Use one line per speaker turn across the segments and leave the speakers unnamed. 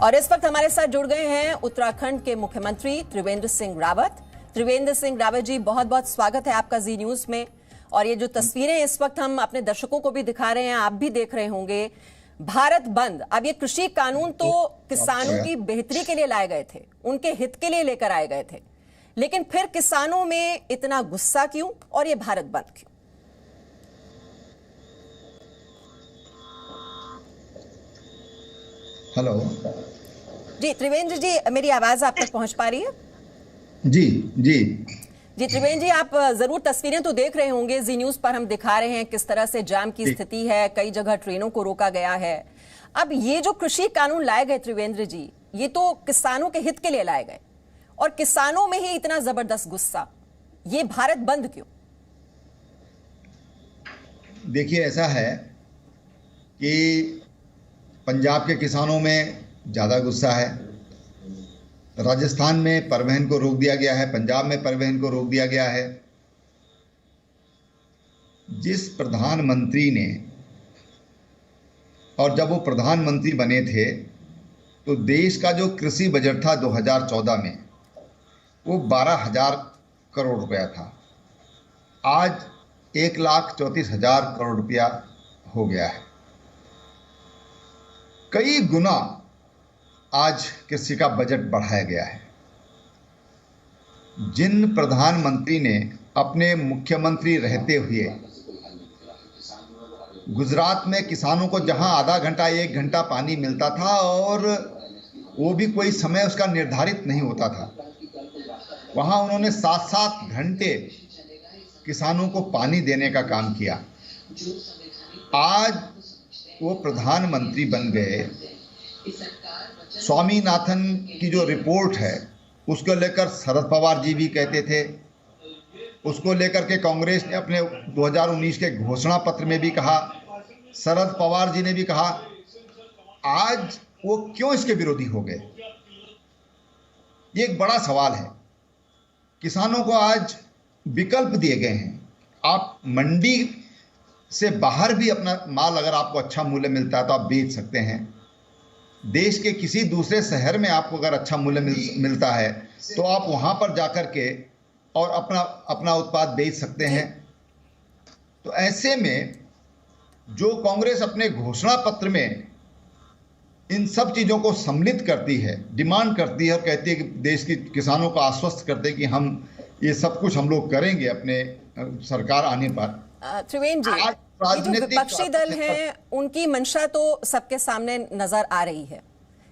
और इस वक्त हमारे साथ जुड़ गए हैं उत्तराखंड के मुख्यमंत्री त्रिवेंद्र सिंह रावत। त्रिवेंद्र सिंह रावत जी, बहुत बहुत स्वागत है आपका जी न्यूज में। और ये जो तस्वीरें इस वक्त हम अपने दर्शकों को भी दिखा रहे हैं, आप भी देख रहे होंगे, भारत बंद। अब ये कृषि कानून तो किसानों की बेहतरी के लिए लाए गए थे, उनके हित के लिए लेकर आए गए थे, लेकिन फिर किसानों में इतना गुस्सा क्यों और ये भारत बंद क्यों?
हेलो
जी त्रिवेंद्र जी, मेरी आवाज आप तक पहुंच पा रही है?
जी जी
जी त्रिवेंद्र जी, आप जरूर तस्वीरें तो देख रहे होंगे, जी न्यूज पर हम दिखा रहे हैं किस तरह से जाम की स्थिति है, कई जगह ट्रेनों को रोका गया है। अब ये जो कृषि कानून लाए गए त्रिवेंद्र जी, ये तो किसानों के हित के लिए लाए गए, और किसानों में ही इतना जबरदस्त गुस्सा, ये भारत बंद क्यों?
देखिए, ऐसा है कि पंजाब के किसानों में ज़्यादा गुस्सा है। राजस्थान में परिवहन को रोक दिया गया है, पंजाब में परिवहन को रोक दिया गया है। जिस प्रधानमंत्री ने, और जब वो प्रधानमंत्री बने थे तो देश का जो कृषि बजट था 2014 में, वो 12,000 करोड़ रुपया था। आज 1,34,000 करोड़ रुपया हो गया है। कई गुना आज कृषि का बजट बढ़ाया गया है। जिन प्रधानमंत्री ने अपने मुख्यमंत्री रहते हुए गुजरात में किसानों को जहां आधा घंटा 1 घंटा पानी मिलता था, और वो भी कोई समय उसका निर्धारित नहीं होता था, वहां उन्होंने 7-7 घंटे किसानों को पानी देने का काम किया। आज वो प्रधानमंत्री बन गए। स्वामीनाथन की जो रिपोर्ट है उसको लेकर शरद पवार जी भी कहते थे, उसको लेकर के कांग्रेस ने अपने 2019 के घोषणा पत्र में भी कहा, शरद पवार जी ने भी कहा। आज वो क्यों इसके विरोधी हो गए, ये एक बड़ा सवाल है। किसानों को आज विकल्प दिए गए हैं। आप मंडी से बाहर भी अपना माल, अगर आपको अच्छा मूल्य मिलता है तो आप बेच सकते हैं। देश के किसी दूसरे शहर में आपको अगर अच्छा मूल्य मिलता है तो आप वहां पर जाकर के और अपना उत्पाद बेच सकते हैं। तो ऐसे में जो कांग्रेस अपने घोषणा पत्र में इन सब चीज़ों को सम्मिलित करती है, डिमांड करती है और कहती है कि देश की किसानों को आश्वस्त करते हैं कि हम ये सब कुछ हम लोग करेंगे अपने सरकार आने पर।
त्रिवेंद्र जी, ये जो विपक्षी दल हैं उनकी मंशा तो सबके सामने नजर आ रही है,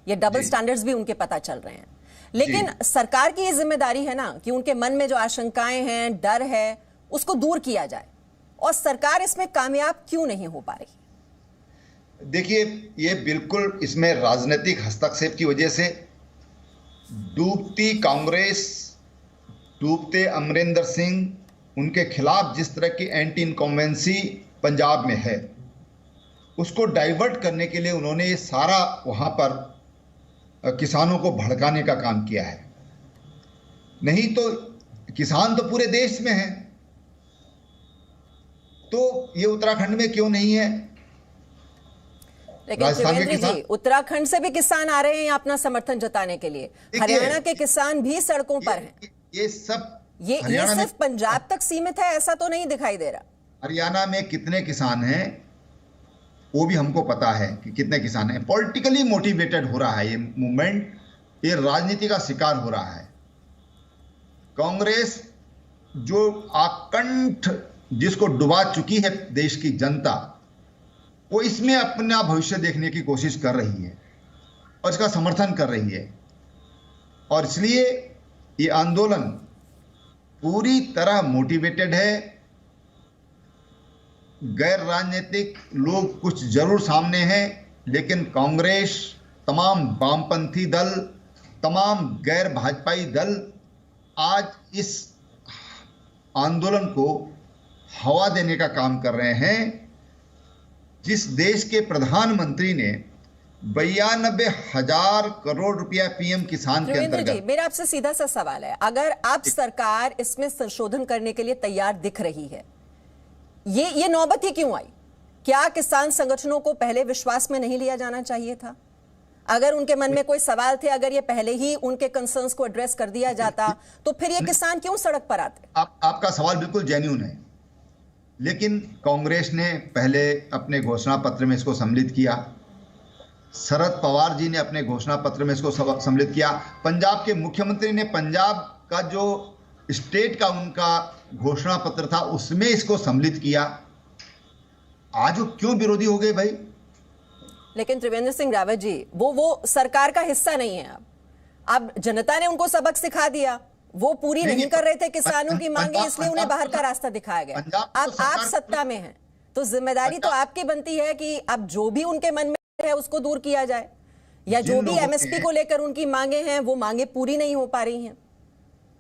ये डबल स्टैंडर्ड्स भी उनके पता चल रहे हैं, लेकिन सरकार की ये जिम्मेदारी है ना कि उनके मन में जो आशंकाएं हैं, डर है, उसको दूर किया जाए। और सरकार इसमें कामयाब क्यों नहीं हो पा रही?
देखिए, ये बिल्कुल इसमें राजनीतिक हस्तक्षेप की वजह से डूबती कांग्रेस, डूबते अमरिंदर सिंह, उनके खिलाफ जिस तरह की एंटी इनकम्बेंसी पंजाब में है, उसको डाइवर्ट करने के लिए उन्होंने ये सारा वहाँ पर किसानों को भड़काने का काम किया है। नहीं तो किसान तो पूरे देश में हैं, तो ये उत्तराखंड में क्यों नहीं है?
लेकिन त्रिवेंद्र जी, उत्तराखंड से भी किसान आ रहे हैं अपना समर्थन जताने के लिए। हरियाणा के किसान भी सड़कों पर हैं।
ये सब
ये सिर्फ पंजाब तक सीमित है ऐसा तो नहीं दिखाई दे रहा।
हरियाणा में कितने किसान हैं वो भी हमको पता है कि कितने किसान हैं। पॉलिटिकली मोटिवेटेड हो रहा है ये मूवमेंट, ये राजनीति का शिकार हो रहा है। कांग्रेस जो आकंठ जिसको डुबा चुकी है देश की जनता, वो इसमें अपना भविष्य देखने की कोशिश कर रही है और इसका समर्थन कर रही है। और इसलिए ये आंदोलन पूरी तरह मोटिवेटेड है। गैर राजनीतिक लोग कुछ जरूर सामने हैं, लेकिन कांग्रेस, तमाम वामपंथी दल, तमाम गैर भाजपाई दल आज इस आंदोलन को हवा देने का काम कर रहे हैं। जिस देश के प्रधानमंत्री ने 92,000 करोड़ रुपया पीएम किसान के अंतर्गत।
मेरा आपसे सीधा सा सवाल है, अगर अब सरकार इसमें संशोधन करने के लिए तैयार दिख रही है, ये नौबत ही क्यों आई? क्या किसान संगठनों को पहले विश्वास में नहीं लिया जाना चाहिए था? अगर उनके मन में कोई सवाल थे, अगर ये पहले ही उनके कंसर्न्स को एड्रेस कर दिया जाता, तो फिर ये किसान क्यों सड़क पर आते?
आपका सवाल बिल्कुल जेन्युइन है, लेकिन कांग्रेस ने पहले अपने घोषणा पत्र में इसको सम्मिलित किया, शरद पवार जी ने अपने घोषणा पत्र में इसको सम्मिलित किया, पंजाब के मुख्यमंत्री ने पंजाब का जो स्टेट का उनका घोषणा पत्र था उसमें इसको सम्मिलित किया। आज वो क्यों विरोधी हो गए भाई?
लेकिन त्रिवेंद्र सिंह रावत जी, वो सरकार का हिस्सा नहीं है। अब जनता ने उनको सबक सिखा दिया, वो पूरी नहीं कर रहे थे किसानों की मांगे, इसलिए उन्हें बाहर का रास्ता दिखाया गया। अब आप सत्ता में हैं तो जिम्मेदारी तो आपकी बनती है कि अब जो भी उनके मन में है उसको दूर किया जाए, या जो भी एमएसपी को लेकर उनकी मांगे हैं वो मांगे पूरी नहीं हो पा रही हैं।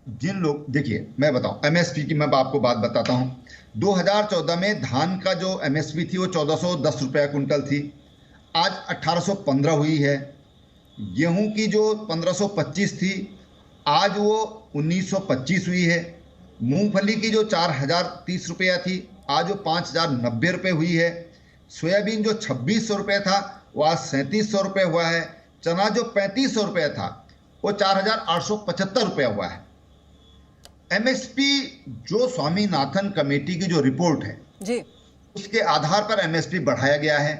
जिन लोग, देखिए मैं बताऊं, एमएसपी की मैं आपको बात बताता हूं। 2014 में धान का जो एमएसपी थी वो 1410 रुपया क्विंटल थी, आज 1815 हुई है। गेहूं की जो 1525 थी आज वो 1925 हुई है। मूंगफली की जो 4030 रुपया थी आज वो 5090 रुपये हुई है। सोयाबीन जो 2600 रुपये था वो आज 3700 रुपये हुआ है। चना जो 3500 रुपये था वो 4875 रुपया हुआ है। एमएसपी जो स्वामीनाथन कमेटी की जो रिपोर्ट है
जी,
उसके आधार पर एमएसपी बढ़ाया गया है।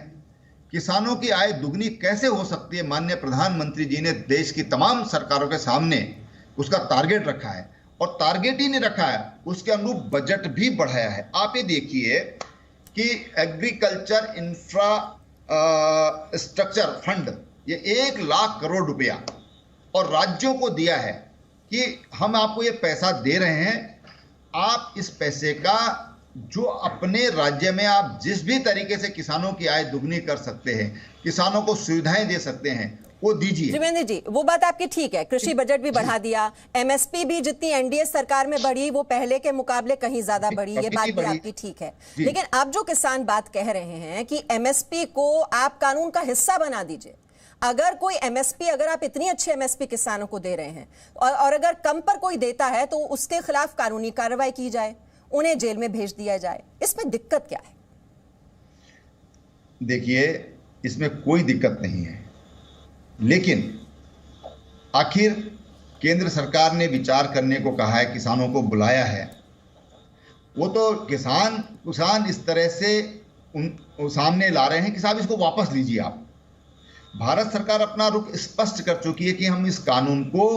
किसानों की आय दुगनी कैसे हो सकती है, माननीय प्रधानमंत्री जी ने देश की तमाम सरकारों के सामने उसका टारगेट रखा है, और टारगेट ही नहीं रखा है, उसके अनुरूप बजट भी बढ़ाया है। आप ये देखिए कि एग्रीकल्चर इंफ्रास्ट्रक्चर फंड ये 1 लाख करोड़ रुपया और राज्यों को दिया है कि हम आपको ये पैसा दे रहे हैं, आप इस पैसे का जो अपने राज्य में आप जिस भी तरीके से किसानों की आय दुगनी कर सकते हैं, किसानों को सुविधाएं दे सकते हैं, वो दीजिए।
त्रिवेंद्र जी, वो बात आपकी ठीक है, कृषि बजट भी बढ़ा दिया, एमएसपी भी जितनी एनडीए सरकार में बढ़ी वो पहले के मुकाबले कहीं ज्यादा बढ़ी, ये बात भी आपकी ठीक है। लेकिन अब जो किसान बात कह रहे हैं कि एमएसपी को आप कानून का हिस्सा बना दीजिए। अगर कोई एमएसपी, अगर आप इतनी अच्छी एमएसपी किसानों को दे रहे हैं और अगर कम पर कोई देता है तो उसके खिलाफ कानूनी कार्रवाई की जाए, उन्हें जेल में भेज दिया जाए, इसमें दिक्कत क्या है?
देखिए, इसमें कोई दिक्कत नहीं है, लेकिन आखिर केंद्र सरकार ने विचार करने को कहा है, किसानों को बुलाया है। वो तो किसान इस तरह से उन सामने ला रहे हैं कि साहब इसको वापस लीजिए आप। भारत सरकार अपना रुख स्पष्ट कर चुकी है कि हम इस कानून को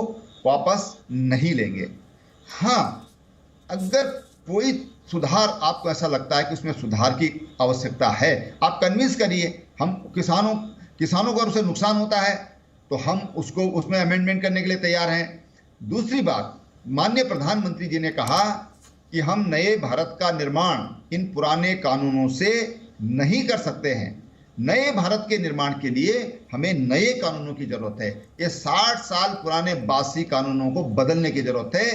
वापस नहीं लेंगे। हाँ, अगर कोई सुधार आपको ऐसा लगता है कि उसमें सुधार की आवश्यकता है, आप कन्विंस करिए। हम किसानों को अगर उसे नुकसान होता है तो हम उसको उसमें अमेंडमेंट करने के लिए तैयार हैं। दूसरी बात, माननीय प्रधानमंत्री जी ने कहा कि हम नए भारत का निर्माण इन पुराने कानूनों से नहीं कर सकते हैं। नए भारत के निर्माण के लिए हमें नए कानूनों की जरूरत है। ये 60 साल पुराने बासी कानूनों को बदलने की जरूरत है,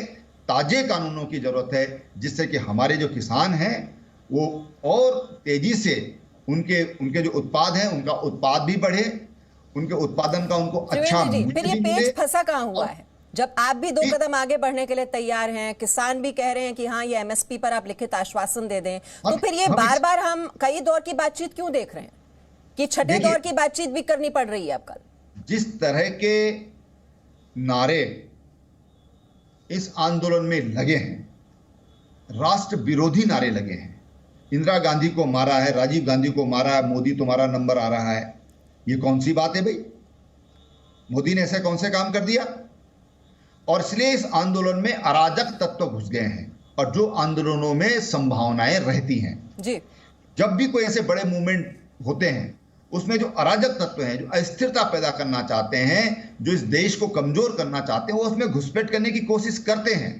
ताजे कानूनों की जरूरत है, जिससे कि हमारे जो किसान हैं वो और तेजी से उनके जो उत्पाद हैं उनका उत्पाद भी बढ़े, उनके उत्पादन का उनको अच्छा मूल्य
फिर ये पेच फंसा कहां हुआ है? जब आप भी 2 कदम आगे बढ़ने के लिए तैयार हैं, किसान भी कह रहे हैं कि हाँ ये एमएसपी पर आप लिखित आश्वासन दे दें, तो फिर ये बार बार हम कई दौर की बातचीत क्यों देख रहे हैं कि छठे दौर की बातचीत भी करनी पड़ रही है? अब कल
जिस तरह के नारे इस आंदोलन में लगे हैं, राष्ट्र विरोधी नारे लगे हैं, इंदिरा गांधी को मारा है, राजीव गांधी को मारा है, मोदी तुम्हारा नंबर आ रहा है, ये कौन सी बात है भाई? मोदी ने ऐसे कौन से काम कर दिया? और इसलिए इस आंदोलन में अराजक तत्व घुस गए हैं, और जो आंदोलनों में संभावनाएं रहती हैं
जी,
जब भी कोई ऐसे बड़े मूवमेंट होते हैं उसमें जो अराजक तत्व हैं, जो अस्थिरता पैदा करना चाहते हैं, जो इस देश को कमजोर करना चाहते हैं, वो उसमें घुसपैठ करने की कोशिश करते हैं।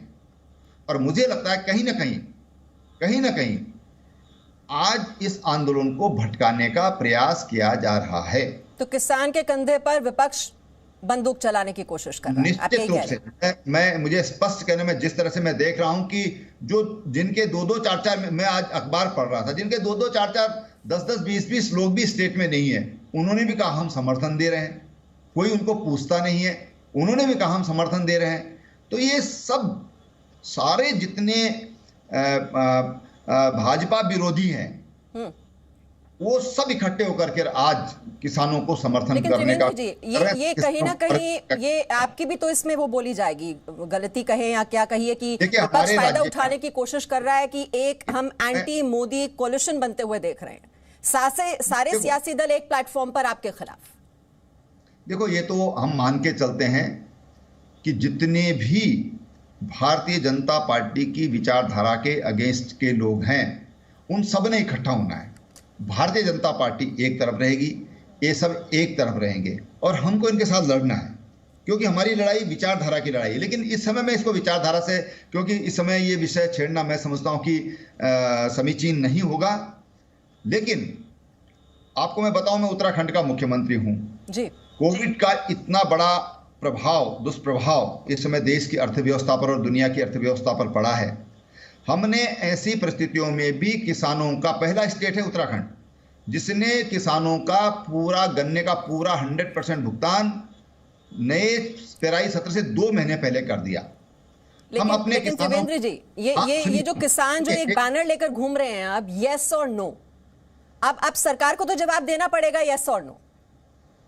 और मुझे लगता है कहीं ना कहीं आज इस आंदोलन को भटकाने का प्रयास किया जा रहा है।
तो किसान के कंधे पर विपक्ष बंदूक चलाने की कोशिश कर रहा है।
निश्चित रूप से मुझे स्पष्ट कहने में, जिस तरह से मैं देख रहा हूं कि जिनके 2-2, 4-4, मैं आज अखबार पढ़ रहा था, जिनके 2-2, 4-4, 10-10, 20-20 लोग भी स्टेट में नहीं है, उन्होंने भी कहा हम समर्थन दे रहे हैं, कोई उनको पूछता नहीं है, उन्होंने भी कहा हम समर्थन दे रहे हैं। तो ये सब सारे जितने भाजपा विरोधी हैं वो सब इकट्ठे होकर के आज किसानों को समर्थन
लेकिन
करने का
त्रिवेंद्र जी ये कहीं ना कहीं ये आपकी भी तो इसमें वो बोली जाएगी, गलती कहें या क्या कहिए, कि विपक्ष फायदा उठाने की कोशिश कर रहा है कि एक हम एंटी मोदी कोलिशन बनते हुए देख रहे हैं, सारे सियासी दल एक प्लेटफॉर्म पर आपके खिलाफ।
देखो, ये तो हम मान के चलते हैं कि जितने भी भारतीय जनता पार्टी की विचारधारा के अगेंस्ट के लोग हैं उन सब ने इकट्ठा होना है। भारतीय जनता पार्टी एक तरफ रहेगी, ये सब एक तरफ रहेंगे और हमको इनके साथ लड़ना है, क्योंकि हमारी लड़ाई विचारधारा की लड़ाई है। लेकिन इस समय मैं इसको विचारधारा से, क्योंकि इस समय ये विषय छेड़ना मैं समझता हूं कि समीचीन नहीं होगा। लेकिन आपको मैं बताऊं, मैं उत्तराखंड का मुख्यमंत्री हूं
जी।
कोविड का इतना बड़ा दुष्प्रभाव इस समय देश की अर्थव्यवस्था पर और दुनिया की अर्थव्यवस्था पर पड़ा है। हमने ऐसी परिस्थितियों में भी किसानों का, पहला स्टेट है उत्तराखंड जिसने किसानों का पूरा गन्ने का पूरा 100% भुगतान नए पेराई सत्र से 2 महीने पहले कर दिया।
लेकिन त्रिवेंद्र जी, ये जो किसान जो एक बैनर लेकर घूम रहे हैं अब, यस और नो, अब सरकार को तो जवाब देना पड़ेगा, यस और नो।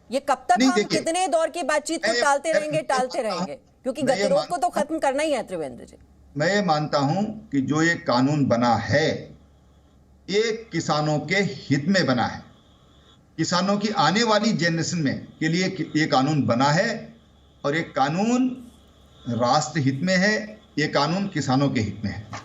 ये कब तक हम कितने दौर की बातचीत को टालते रहेंगे, क्योंकि गतिरोध को तो खत्म करना ही है। त्रिवेंद्र जी,
मैं ये मानता हूं कि जो ये कानून बना है ये किसानों के हित में बना है, किसानों की आने वाली जनरेशन में के लिए ये कानून बना है और ये कानून राष्ट्र हित में है, ये कानून किसानों के हित में है।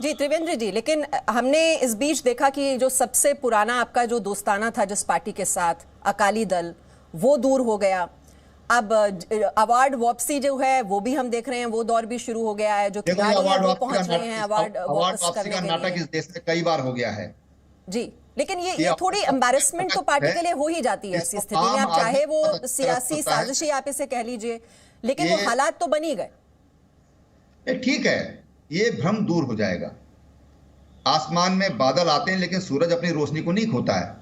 जी त्रिवेंद्र जी, लेकिन हमने इस बीच देखा कि जो सबसे पुराना आपका जो दोस्ताना था जिस पार्टी के साथ, अकाली दल, वो दूर हो गया। अब अवार्ड वापसी जो है वो भी हम देख रहे हैं, वो दौर भी शुरू हो गया है, जो खिलाड़ी हैं वो पहुंच रहे हैं अवार्ड वापस करने के लिए। नाटक
इस देश में कई बार हो गया है
जी, लेकिन ये थोड़ी एम्बैरेसमेंट तो पार्टी के लिए हो ही जाती है ऐसी स्थिति में। आप चाहे वो सियासी साजिशी आप इसे कह लीजिए, लेकिन वो हालात तो बन ही गए।
ठीक है, ये भ्रम दूर हो जाएगा। आसमान में बादल आते हैं लेकिन सूरज अपनी रोशनी को नहीं खोता है।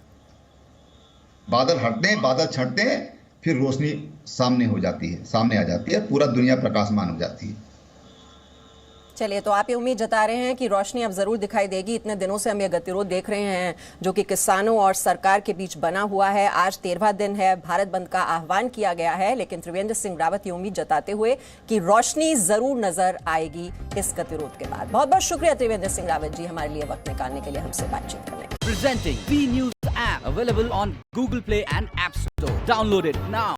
बादल हटते हैं, बादल छंटते हैं, फिर रोशनी सामने आ जाती है, पूरा दुनिया प्रकाशमान हो जाती है।
चलिए, तो आप ये उम्मीद जता रहे हैं कि रोशनी अब जरूर दिखाई देगी। इतने दिनों से हम ये गतिरोध देख रहे हैं जो कि किसानों और सरकार के बीच बना हुआ है। आज 13वां दिन है, भारत बंद का आह्वान किया गया है, लेकिन त्रिवेंद्र सिंह रावत ये उम्मीद जताते हुए कि रोशनी जरूर नजर आएगी इस गतिरोध के बाद। बहुत बहुत शुक्रिया त्रिवेंद्र सिंह रावत जी, हमारे लिए वक्त निकालने के लिए हमसे बातचीत करने।
Presenting V News app available on Google Play and App Store. Download it now.